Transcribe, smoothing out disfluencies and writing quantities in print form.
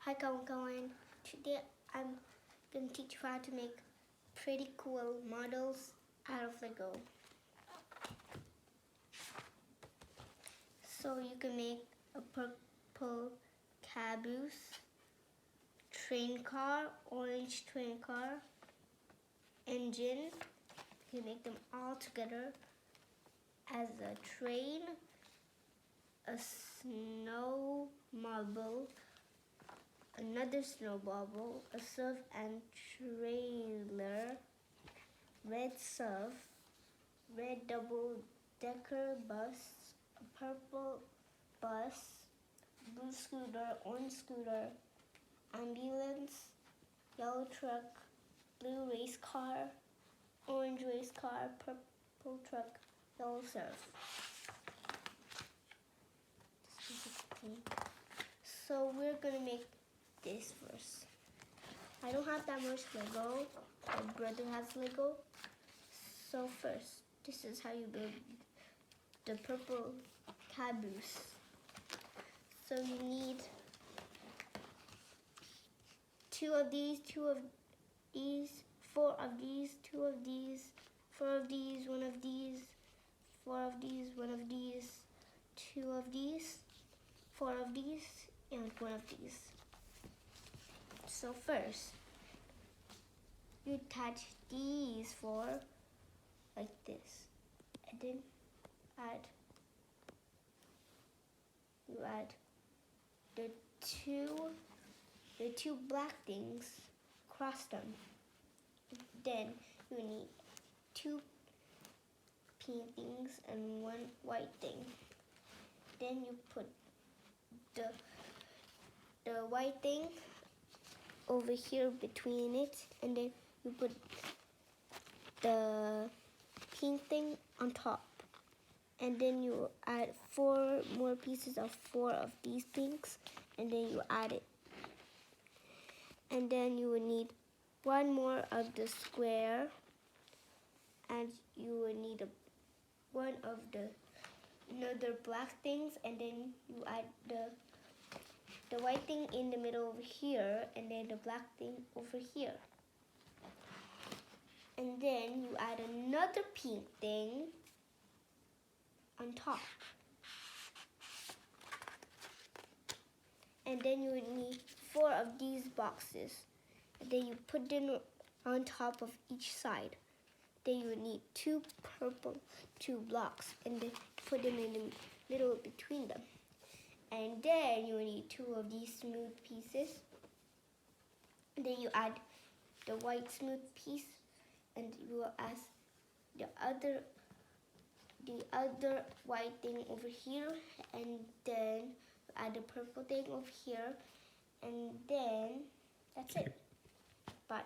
Hi kawan-kawan, today I'm going to teach you how to make pretty cool models out of Lego. So you can make a purple caboose, train car, orange train car, engine. You can make them all together as a train, a snow marble, another snowball, a surf and trailer, red surf, red double-decker bus, a purple bus, blue scooter, orange scooter, ambulance, yellow truck, blue race car, orange race car, purple truck, yellow surf. So we're gonna make this first. I don't have that much Lego. My brother has Lego. So first, this is how you build the purple caboose. So you need 2 of these, 2 of these, 4 of these, 2 of these, 4 of these, 1 of these, 4 of these, 1 of these, 2 of these, 4 of these, and 1 of these. So first, you attach these 4 like this, and then you add the two black things, cross them. Then you need 2 pink things and 1 white thing. Then you put the white thing over here between it, and then you put the pink thing on top. And then you add 4 more pieces of 4 of these pinks, and then you add it. And then you would need 1 more of the square, and you would need one of another black things, and then you add the white thing in the middle over here, and then the black thing over here. And then you add another pink thing on top. And then you would need 4 of these boxes. And then you put them on top of each side. Then you would need 2 blocks, and then put them in the middle between them. And then you would need 2 of these smooth pieces. And then you add the white smooth piece, and you will add the other white thing over here, and then add the purple thing over here, and then that's it. Bye.